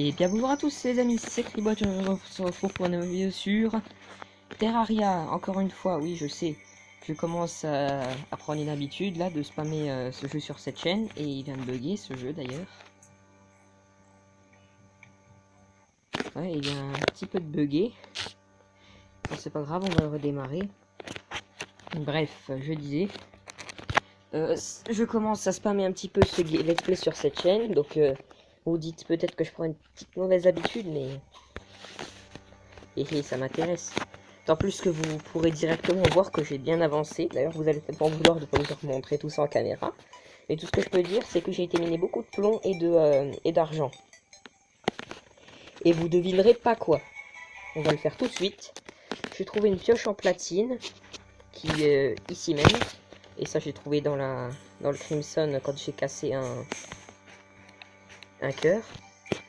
Et bien bonjour à tous les amis, c'est Cribot, on se retrouve pour une vidéo sur Terraria. Encore une fois, oui je sais, je commence à prendre une habitude là de spammer ce jeu sur cette chaîne. Et il vient de bugger ce jeu d'ailleurs. Ouais, il vient un petit peu de bugger. Bon, c'est pas grave, on va le redémarrer. Bref, je disais, je commence à spammer un petit peu ce let's play sur cette chaîne. Donc vous dites peut-être que je prends une petite mauvaise habitude, mais et ça m'intéresse. En plus que vous pourrez directement voir que j'ai bien avancé. D'ailleurs, vous allez peut-être m'en vouloir de ne pas vous montrer tout ça en caméra. Mais tout ce que je peux dire, c'est que j'ai été miner beaucoup de plomb et d'argent. Et vous devinerez pas quoi. On va le faire tout de suite. J'ai trouvé une pioche en platine qui est ici même. Et ça, j'ai trouvé dans le Crimson quand j'ai cassé un cœur.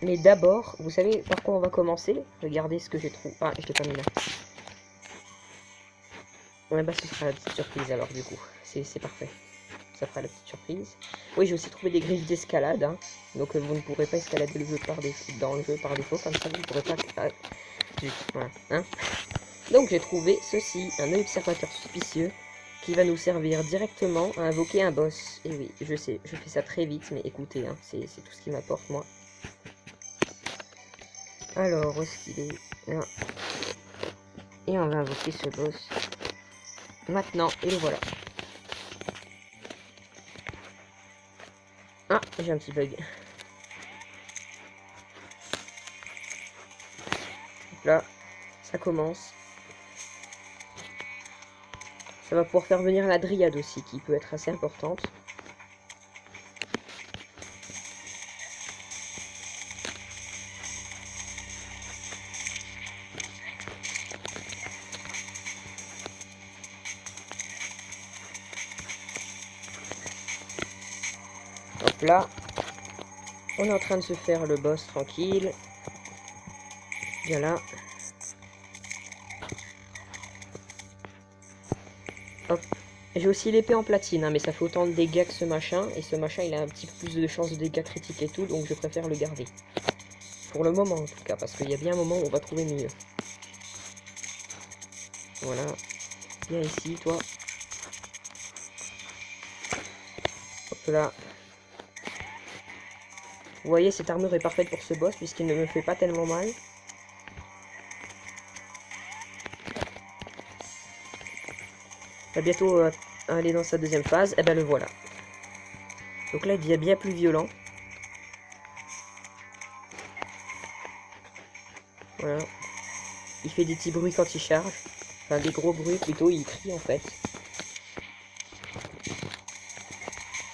Mais d'abord, vous savez par quoi on va commencer? Regardez ce que j'ai trouvé. Ah, je l'ai pas mis là. Ouais, bah ce sera la petite surprise alors du coup. C'est parfait. Ça fera la petite surprise. Oui, j'ai aussi trouvé des griffes d'escalade. Hein. Donc vous ne pourrez pas escalader le jeu dans le jeu par défaut. Comme ça, vous ne pourrez pas... Ah, voilà. Hein. Donc j'ai trouvé ceci. Un œil observateur suspicieux qui va nous servir directement à invoquer un boss. Et oui, je sais, je fais ça très vite. Mais écoutez, hein, c'est tout ce qui m'apporte moi. Alors, où est-ce qu'il est là. Et on va invoquer ce boss. Maintenant, et le voilà. Ah, j'ai un petit bug. Là, ça commence. Ça va pouvoir faire venir la dryade aussi, qui peut être assez importante. Donc là, on est en train de se faire le boss tranquille. Bien là. Hop. J'ai aussi l'épée en platine, hein, mais ça fait autant de dégâts que ce machin. Et ce machin, il a un petit peu plus de chances de dégâts critiques et tout, donc je préfère le garder. Pour le moment, en tout cas, parce qu'il y a bien un moment où on va trouver mieux. Voilà. Viens ici, toi. Hop là. Vous voyez, cette armure est parfaite pour ce boss, puisqu'il ne me fait pas tellement mal. Il va bientôt aller dans sa deuxième phase. Et ben le voilà. Donc là, il devient bien plus violent. Voilà. Il fait des petits bruits quand il charge. Enfin, des gros bruits plutôt, il crie en fait.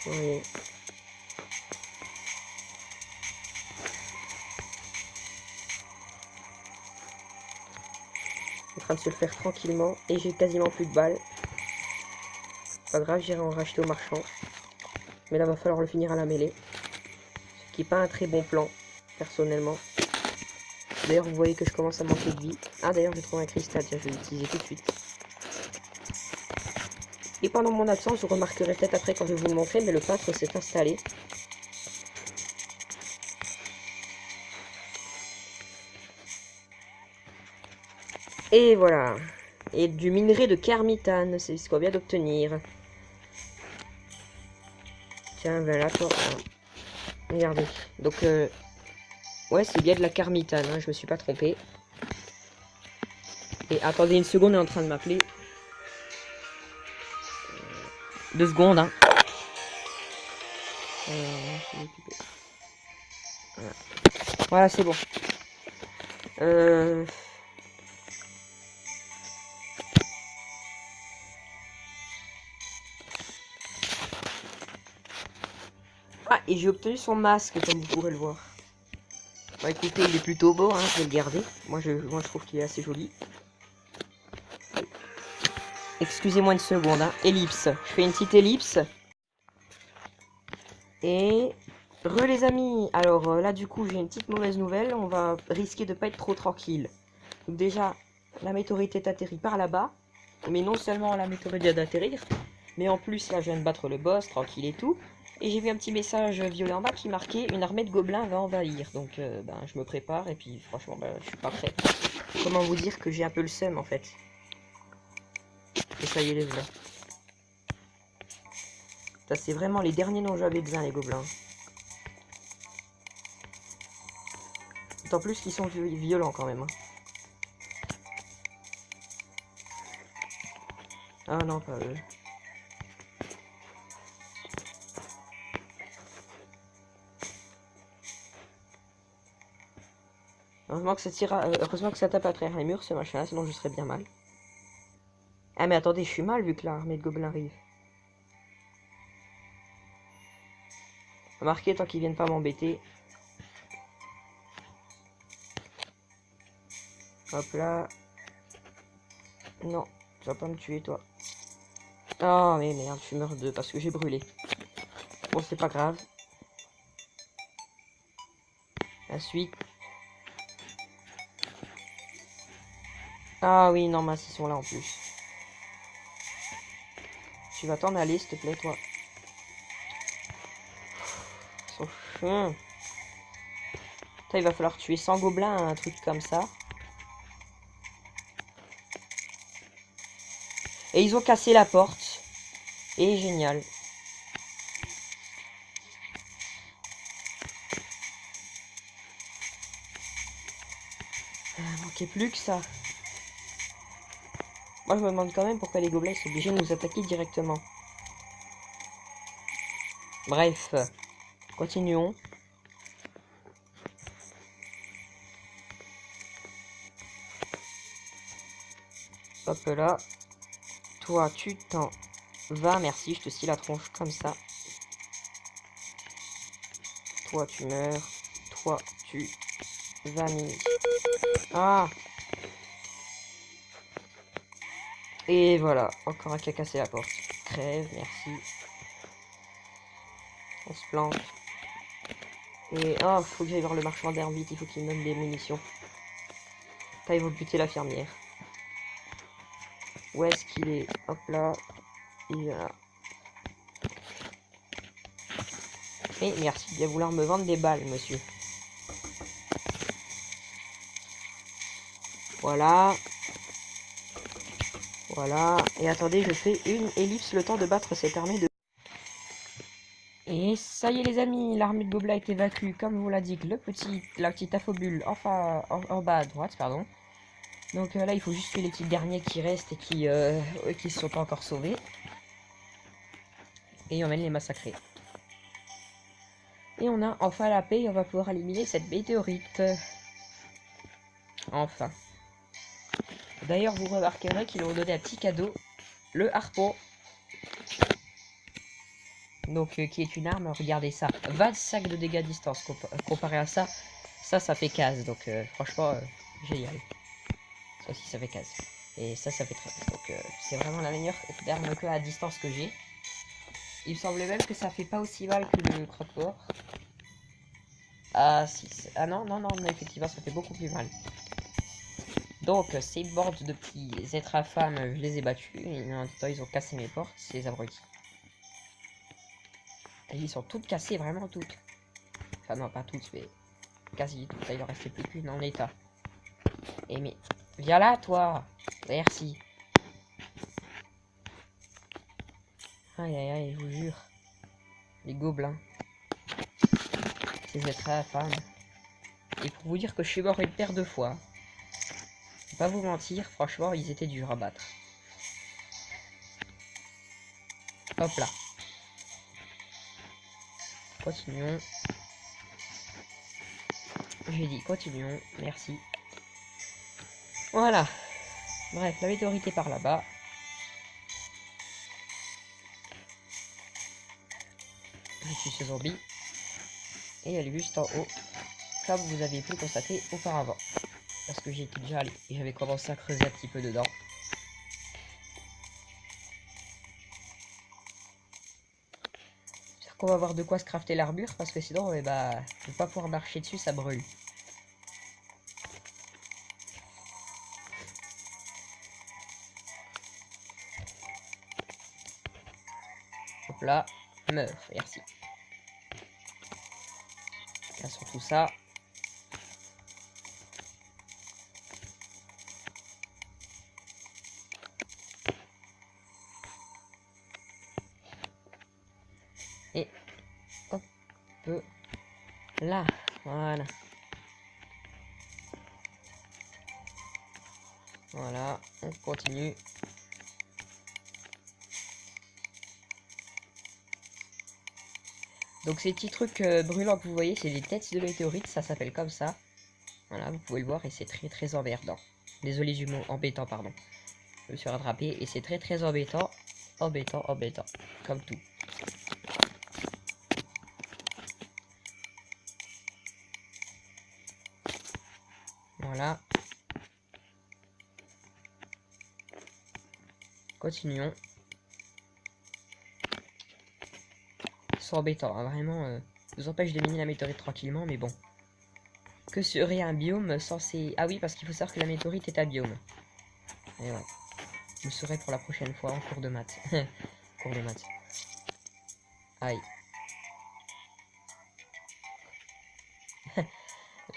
Oui. En train de se le faire tranquillement. Et j'ai quasiment plus de balles. Pas grave, j'irai en racheter au marchand. Mais là, va falloir le finir à la mêlée. Ce qui n'est pas un très bon plan, personnellement. D'ailleurs, vous voyez que je commence à manquer de vie. Ah, d'ailleurs, j'ai trouvé un cristal. Tiens, je vais l'utiliser tout de suite. Et pendant mon absence, vous remarquerez peut-être après quand je vais vous le montrer, mais le peintre s'est installé. Et voilà. Et du minerai de Kermitane, c'est ce qu'on vient d'obtenir. Tiens, ben là, toi. Regardez. Donc, ouais, c'est bien de la Kermitane, hein, je me suis pas trompé. Et attendez une seconde, elle est en train de m'appeler. 2 secondes, hein. Voilà, c'est bon. Ah, et j'ai obtenu son masque, comme vous pourrez le voir. Bon, écoutez, il est plutôt beau, hein, je vais le garder. Moi, je trouve qu'il est assez joli. Excusez-moi une seconde, hein. Ellipse. Je fais une petite ellipse. Et... les amis. Alors, là, du coup, j'ai une petite mauvaise nouvelle. On va risquer de pas être trop tranquille. Donc déjà, la météorite est atterrie par là-bas. Mais non seulement la météorite vient d'atterrir, mais en plus, là, je viens de battre le boss, tranquille et tout. Et j'ai vu un petit message violet en bas qui marquait une armée de gobelins va envahir. Donc ben, je me prépare et puis franchement ben, je suis pas prêt. Comment vous dire que j'ai un peu le seum en fait. Et ça y est les voilà. Ça c'est vraiment les derniers dont j'avais besoin les gobelins. D'autant plus qu'ils sont violents quand même. Hein. Ah non pas eux. Heureusement que ça tire heureusement que ça tape à travers les murs ce machin, sinon je serais bien mal. Ah mais attendez, je suis mal vu que l'armée de gobelins arrive. Remarquez tant qu'ils viennent pas m'embêter. Hop là. Non, tu vas pas me tuer toi. Oh mais merde, je meurs de parce que j'ai brûlé. Bon c'est pas grave. La suite. Ah oui, non, mince, ils sont là en plus. Tu vas t'en aller, s'il te plaît, toi. Ils sont chiants. Putain, il va falloir tuer 100 gobelins, un truc comme ça. Et ils ont cassé la porte. Et génial. Il manquait plus que ça. Moi, je me demande quand même pourquoi les gobelins sont obligés de nous attaquer directement. Bref. Continuons. Hop là. Toi, tu t'en vas. Merci, je te scie la tronche comme ça. Toi, tu meurs. Toi, tu vanilles. Ah! Et voilà, encore un qui a cassé la porte. Crève, merci. On se planque. Et oh, faut que j'aille voir le marchand d'herbes vite, il faut qu'il me donne des munitions. Là, ils vont buter la fermière. Où est-ce qu'il est? Hop là. Il est là. Et merci de bien vouloir me vendre des balles, monsieur. Voilà. Voilà. Et attendez, je fais une ellipse le temps de battre cette armée de... Et ça y est les amis, l'armée de gobelins est évacuée, comme vous l'a dit, la petite infobule enfin en bas à droite, pardon. Donc là, il faut juste tuer les petits derniers qui restent et qui se sont pas encore sauvés. Et on va les massacrer. Et on a enfin la paix et on va pouvoir éliminer cette météorite. Enfin. D'ailleurs, vous remarquerez qu'ils ont donné un petit cadeau, le harpon. Donc, qui est une arme, regardez ça. 25 de dégâts à distance. Comparé à ça, ça fait 15. Donc, franchement, génial. Ça aussi, ça fait 15. Et ça fait 13. Donc, c'est vraiment la meilleure arme que à distance que j'ai. Il me semble même que ça fait pas aussi mal que le croque-mort. Ah, si, ah non, non, non, mais effectivement, ça fait beaucoup plus mal. Donc, ces bandes de petits êtres infâmes, je les ai battus. Et en même temps, ils ont cassé mes portes, ces abrutis. Et ils sont toutes cassées, vraiment toutes. Enfin, non, pas toutes, mais quasi toutes. Il en restait plus qu'une en état. Et mais, viens là, toi. Merci. Aïe, aïe, aïe, je vous jure. Les gobelins. Ces êtres infâmes. Et pour vous dire que je suis mort une paire de fois. Pas vous mentir, franchement, ils étaient durs à battre. Hop là. Continuons. J'ai dit continuons, merci. Voilà. Bref, la météorite est par là-bas. Je suis ce zombie. Et elle est juste en haut. Comme vous avez pu le constater auparavant. Parce que j'y étais déjà allé. Et j'avais commencé à creuser un petit peu dedans. J'espère qu'on va avoir de quoi se crafter l'armure. Parce que sinon, eh bah, je vais pas pouvoir marcher dessus, ça brûle. Hop là. Meurs, merci. Cassons tout ça. Et hop, là, voilà. Voilà, on continue. Donc ces petits trucs brûlants que vous voyez, c'est des têtes de météorites, ça s'appelle comme ça. Voilà, vous pouvez le voir et c'est très très emmerdant. Désolé du mot embêtant, pardon. Je me suis rattrapé et c'est très très embêtant. Embêtant, comme tout. Voilà. Continuons. C'est embêtant, hein, vraiment. Vous empêche de miner la météorite tranquillement, mais bon. Que serait un biome censé... Ah oui, parce qu'il faut savoir que la météorite est un biome. Et ouais. Je le saurai pour la prochaine fois en cours de maths. Cours de maths. Aïe.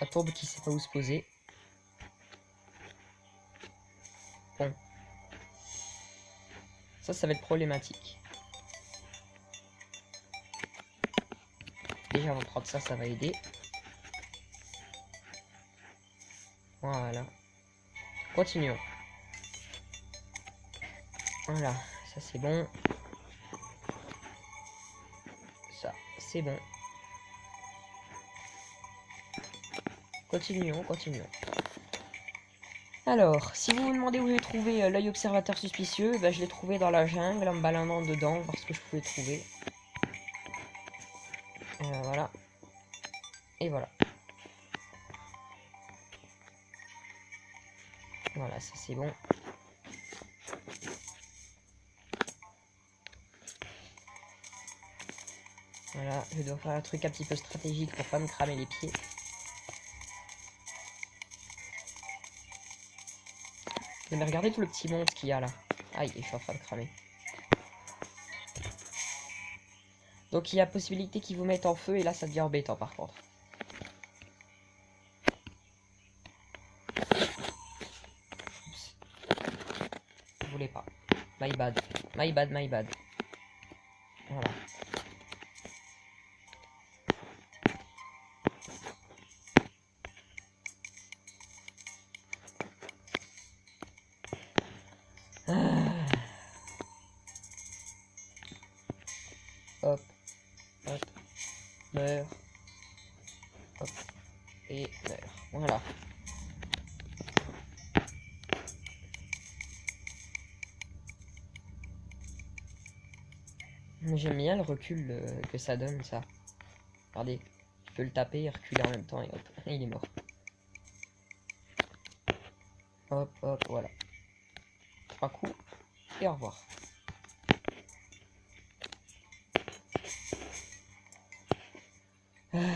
La tombe qui sait pas où se poser. Bon. Ça va être problématique. Déjà, on va prendre ça, ça va aider. Voilà. Continuons. Voilà, ça c'est bon. Ça, c'est bon. Continuons. Alors, si vous vous demandez où j'ai trouvé l'œil observateur suspicieux, bah, je l'ai trouvé dans la jungle en me baladant dedans, voir ce que je pouvais trouver. Voilà. Et voilà. Voilà, ça c'est bon. Voilà, je dois faire un truc un petit peu stratégique pour pas me cramer les pieds. Mais regardez tout le petit monde qu'il y a là. Aïe, je suis en train de cramer. Donc il y a possibilité qu'ils vous mettent en feu et là ça devient embêtant par contre. Oups. Je voulais pas. My bad. Voilà. Hop. Meurs. Hop. Et meurs. Voilà. J'aime bien le recul que ça donne, ça. Regardez, je peux le taper et reculer en même temps et hop, il est mort. Hop, voilà. 3 coups et au revoir.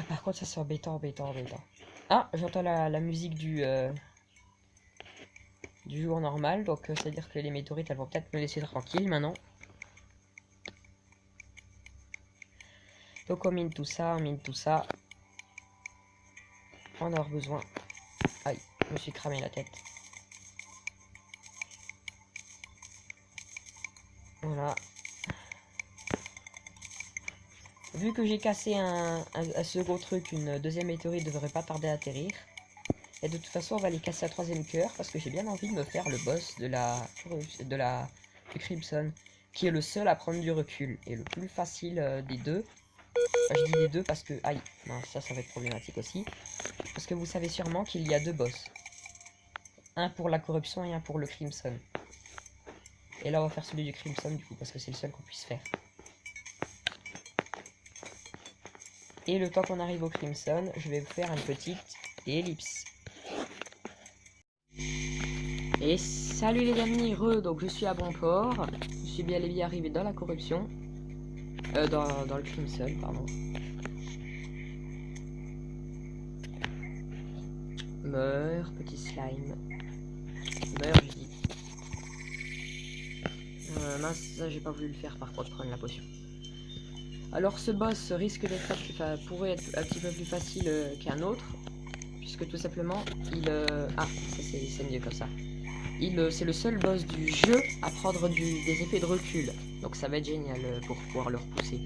Par contre, ça c'est embêtant. Ah, j'entends la musique du jour normal, donc c'est-à-dire que les météorites, elles vont peut-être me laisser tranquille maintenant. Donc on mine tout ça. On a besoin. Aïe, je me suis cramé la tête. Voilà. Vu que j'ai cassé un second truc, une deuxième météorite devrait pas tarder à atterrir. Et de toute façon, on va les casser à troisième cœur parce que j'ai bien envie de me faire le boss du Crimson, qui est le seul à prendre du recul et le plus facile des deux. Enfin, je dis des deux parce que aïe, non, ça va être problématique aussi. Parce que vous savez sûrement qu'il y a deux boss, un pour la corruption et un pour le Crimson. Et là, on va faire celui du Crimson du coup parce que c'est le seul qu'on puisse faire. Et le temps qu'on arrive au Crimson, je vais vous faire une petite ellipse. Et salut les amis, donc je suis à bon port. Je suis bien et bien arrivé dans la corruption. Dans le Crimson, pardon. Meurs, petit slime. Meurs, je dis. Mince, ça j'ai pas voulu le faire par contre, prendre la potion. Alors ce boss risque d'être, enfin, pourrait être un petit peu plus facile qu'un autre, puisque tout simplement, ah, ça c'est mieux comme ça. C'est le seul boss du jeu à prendre des effets de recul. Donc ça va être génial pour pouvoir le repousser.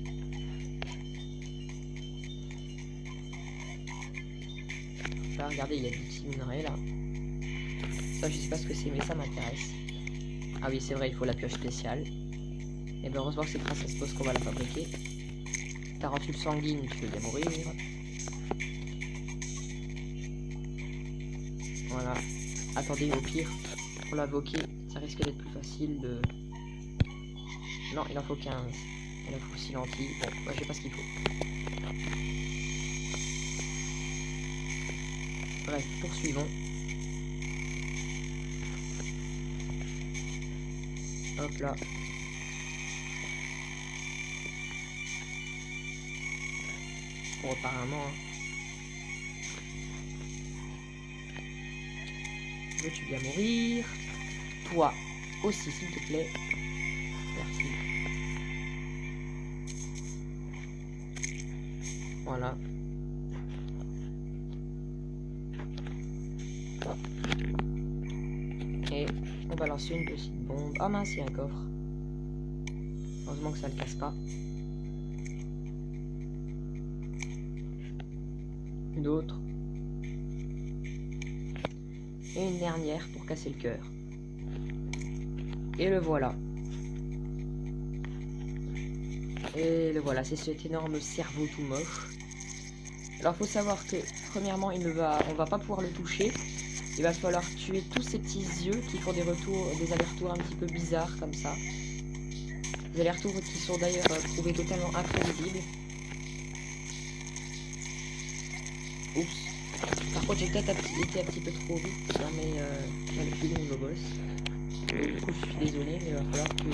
Là, regardez, il y a du petit minerai là. Ça, je sais pas ce que c'est, mais ça m'intéresse. Ah oui, c'est vrai, il faut la pioche spéciale. Et bien heureusement que c'est grâce à ce boss qu'on va la fabriquer. Tarentule sanguine, tu veux bien mourir. Voilà. Attendez, au pire, pour l'invoquer, ça risque d'être plus facile de... Non, il en faut 15. Il en faut 6 lentilles. Bon, moi, je sais pas ce qu'il faut. Bref, poursuivons. Hop là. Bon, apparemment... Hein. Veux-tu bien mourir? Toi aussi, s'il te plaît. Merci. Voilà. Et on va lancer une petite bombe. Ah mince, il y a un coffre. Heureusement que ça le casse pas. Une autre. Et une dernière pour casser le cœur. Et le voilà. Et le voilà, c'est cet énorme cerveau tout moche. Alors faut savoir que premièrement on va pas pouvoir le toucher. Il va falloir tuer tous ces petits yeux qui font des allers-retours un petit peu bizarres comme ça. Des allers-retours qui sont d'ailleurs trouvés totalement imprévisibles. Oups. Par contre j'ai peut-être été un petit peu trop vite dans mes calculs niveau boss. Du coup je suis désolé, mais il va falloir que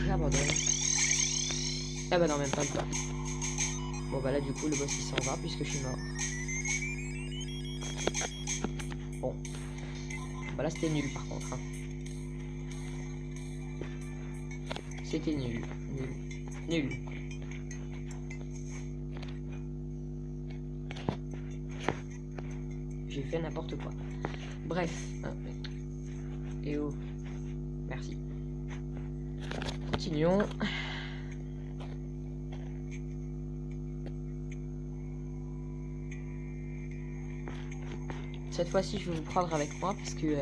j'abandonne. Ah bah non, même pas le temps. Bon bah là du coup le boss il s'en va puisque je suis mort. Bon. Bah là c'était nul par contre. Hein. C'était nul. Nul. J'ai fait n'importe quoi. Bref. Et oh. Merci. Continuons. Cette fois-ci, je vais vous prendre avec moi parce que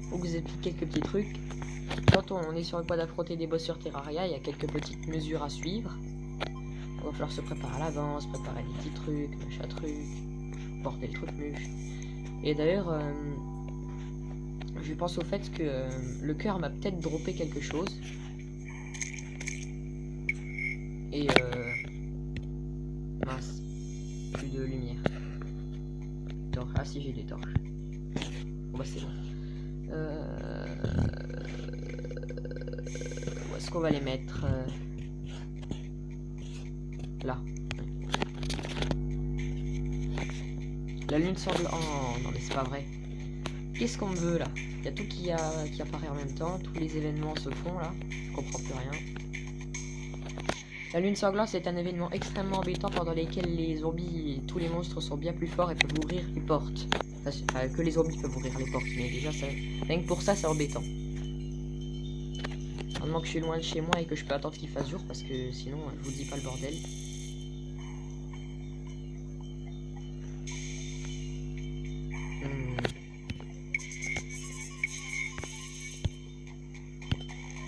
faut que vous explique quelques petits trucs. Quand on est sur le point d'affronter des boss sur Terraria, il y a quelques petites mesures à suivre. Il va falloir se préparer à l'avance, préparer des petits trucs, machin truc, porter le truc muche. Et d'ailleurs, je pense au fait que le cœur m'a peut-être droppé quelque chose. Et mince, plus de lumière. Donc, ah si, j'ai des torches. Bon bah c'est bon. Où est-ce qu'on va les mettre là. La lune semble... Oh non mais c'est pas vrai. Qu'est-ce qu'on veut là? Il y a tout qui apparaît en même temps. Tous les événements se font là. Je comprends plus rien. La lune sanglante, c'est un événement extrêmement embêtant pendant lequel les zombies et tous les monstres sont bien plus forts et peuvent ouvrir les portes. Enfin, que les zombies peuvent ouvrir les portes, mais déjà, rien que pour ça, c'est embêtant. Heureusement que je suis loin de chez moi et que je peux attendre qu'il fasse jour, parce que sinon, je vous dis pas le bordel.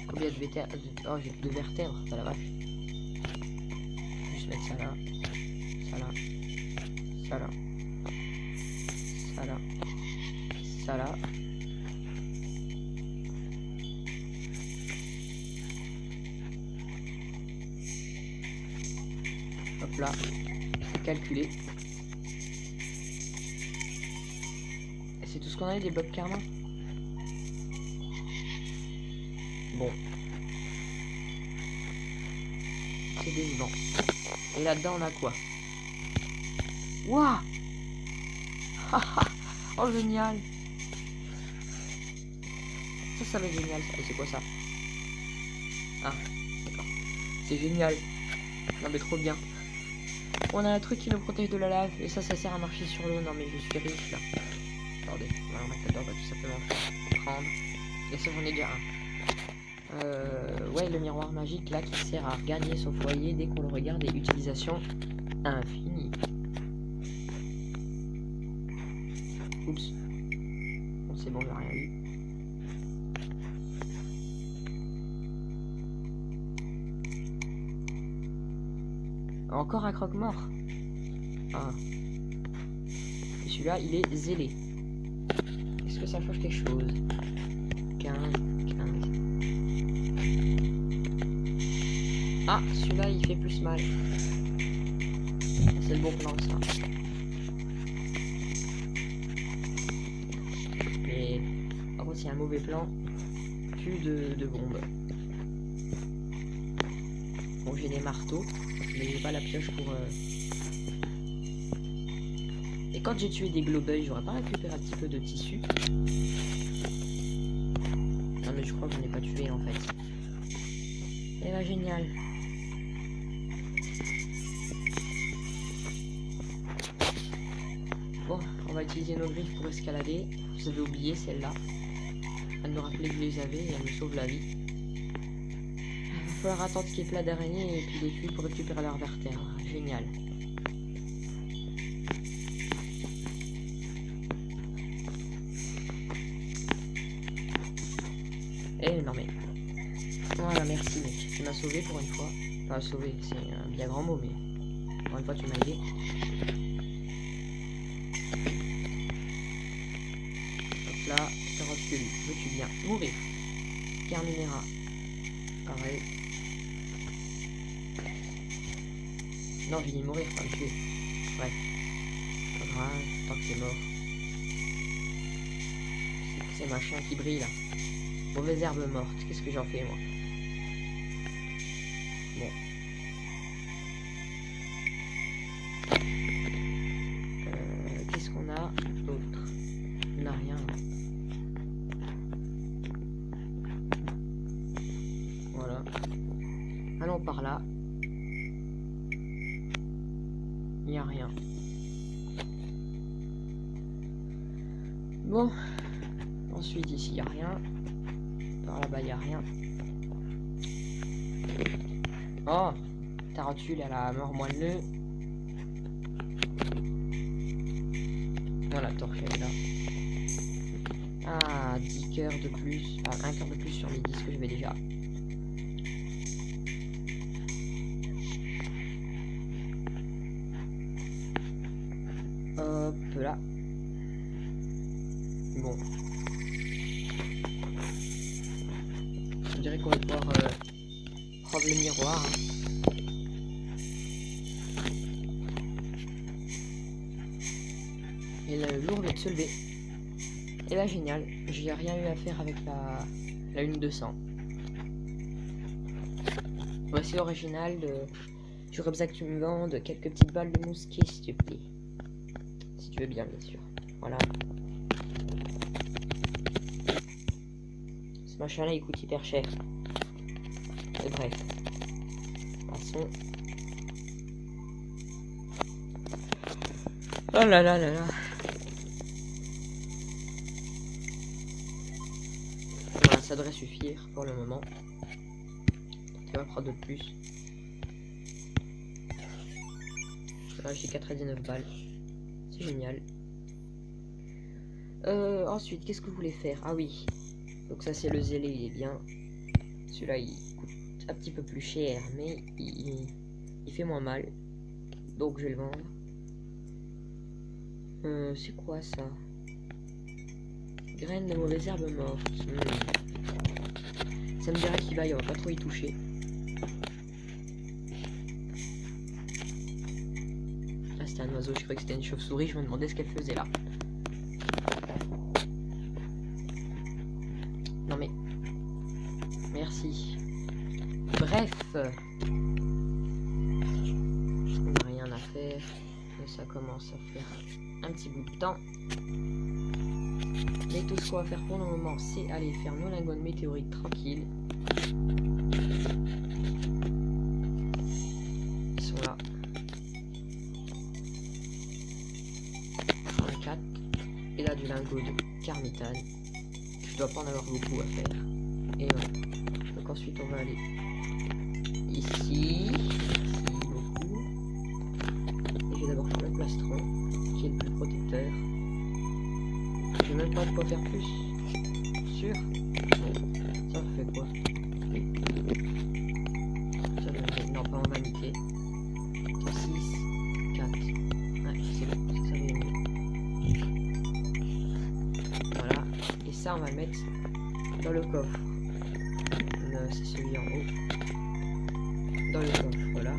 Combien de vertèbres? Oh, j'ai plus de vertèbres, pas la vache. Juste mettre ça là, ça là, ça là, ça là, ça là. Hop là, calculer. Et c'est tout ce qu'on a eu des blocs karma. Bon. C'est décevant. Et là-dedans, on a quoi? Waouh! Oh, génial! Ça va être génial. Et c'est quoi ça? Ah, d'accord. C'est génial. Non mais trop bien. On a un truc qui nous protège de la lave et ça sert à marcher sur l'eau. Non mais je suis riche là. Attendez, alors Matador va tout simplement prendre. Et ça j'en ai déjà un. Ouais, le miroir magique là qui sert à regagner son foyer dès qu'on le regarde et utilisation infinie. Oups. Bon c'est bon, j'ai rien eu. Encore un croque-mort. Ah. Et celui-là, il est zélé. Est-ce que ça change quelque chose? 15, 15. Ah, celui-là, il fait plus mal. C'est le bon plan, ça. Mais, par contre, c'est un mauvais plan. Plus de bombes. Bon, j'ai des marteaux. Mais j'ai pas la pioche pour... Et quand j'ai tué des globeuils, j'aurais pas récupéré un petit peu de tissu. Non mais je crois que je n'ai pas tué en fait. Et là génial. Bon, on va utiliser nos griffes pour escalader. Vous avez oublié celle-là. Elle me rappelait que je les avais et elle me sauve la vie. Il va falloir attendre qu'il y ait plein d'araignées et puis les tuer pour récupérer leur vertèbre. Génial. Eh non mais... Voilà, merci mec. Tu m'as sauvé pour une fois. Enfin sauvé, c'est un bien grand mot, mais... Pour une fois tu m'as aidé. Hop là, carotte que lui. Veux-tu bien mourir? Carminera. Pareil. Non, j'ai dit mourir, pas me tuer. Bref. Pas grave, tant que c'est mort. C'est machin qui brille là. Mauvaise herbe morte. Qu'est-ce que j'en fais moi? Bon. Qu'est-ce qu'on a d'autre? On n'a rien. Voilà. Allons par là. Il n'y a rien. Bon. Ensuite, ici, il n'y a rien. Par là-bas, il n'y a rien. Oh, Tarantule, elle a mort moelleux. Voilà, torche, elle est là. Ah, 10 cœurs de plus. Enfin, 1 cœur de plus sur les 10 que je vais déjà. Hop là. Bon. Je dirais qu'on va pouvoir prendre le miroir. Et le jour vient de se lever. Et là génial, j'ai rien eu à faire avec la 1200. Voici l'original de... J'aurais besoin que tu me vendes quelques petites balles de mousquet s'il te plaît. Si tu veux bien sûr. Voilà. Ce machin là il coûte hyper cher. Et bref. Passons. Oh là là là là. Voilà, ça devrait suffire pour le moment. Tu vas prendre de plus. Là j'ai 99 balles. C'est génial. Ensuite, qu'est-ce que vous voulez faire? Ah oui. Donc ça c'est le zélé, il est bien. Celui-là il coûte un petit peu plus cher, mais il fait moins mal. Donc je vais le vendre. C'est quoi ça? Graines de mauvaise herbe morte. Ça me dirait qu'il va, il va pas trop y toucher. Ah c'était un oiseau, je croyais que c'était une chauve-souris, je me demandais ce qu'elle faisait là. Non mais... Merci. Bref. On n'a rien à faire. Mais ça commence à faire un petit bout de temps. Mais tout ce qu'on va faire pour le moment, c'est aller faire nos lingots de météorites tranquilles. chaude Carmitane. Je dois pas en avoir beaucoup à faire. Et voilà. Donc ensuite on va aller ici beaucoup. Et je vais d'abord faire le plastron, qui est le plus protecteur. J'ai même pas de quoi faire plus. Sûr? Bon, ça fait quoi? Ça devrait... Non, pas en vanité. 6, 4. Ouais, c'est bon, ça va mieux. Voilà. Et ça, on va le mettre dans le coffre. C'est celui en haut. Dans le coffre, voilà.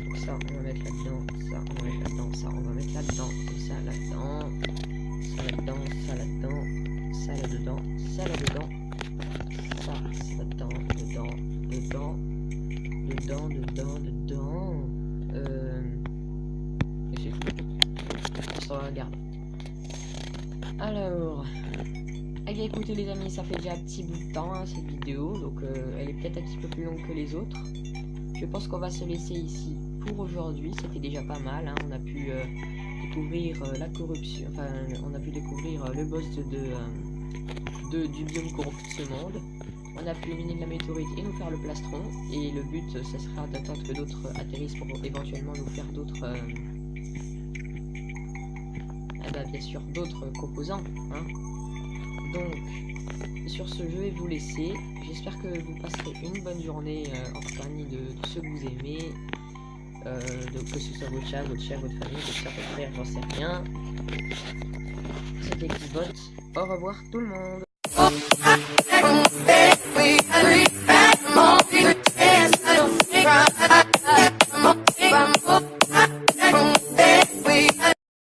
Donc ça, on va mettre là-dedans. Ça, on va mettre là-dedans. Ça, on va mettre là-dedans. Et ça, là-dedans. Ça, là-dedans. Ça, là-dedans. Ça, là-dedans. Ça, là-dedans. Ça, là-dedans. Dedans. Dedans. Dedans. Dedans. Dedans. Et c'est tout. On se regarde. Alors... Eh bien écoutez les amis, ça fait déjà un petit bout de temps hein, cette vidéo, donc elle est peut-être un petit peu plus longue que les autres. Je pense qu'on va se laisser ici pour aujourd'hui, c'était déjà pas mal, hein. On a pu découvrir la corruption, enfin on a pu découvrir le boss du biome corrompu de ce monde. On a pu éliminer de la météorite et nous faire le plastron, et le but ça sera d'attendre que d'autres atterrissent pour éventuellement nous faire d'autres... bien sûr d'autres composants, hein. Donc, sur ce, je vais vous laisser. J'espère que vous passerez une bonne journée en compagnie de ceux que vous aimez. Que ce soit votre chat, votre chien, votre famille, votre soeur, votre frère, j'en sais rien. C'était Xbot. Au revoir tout le monde.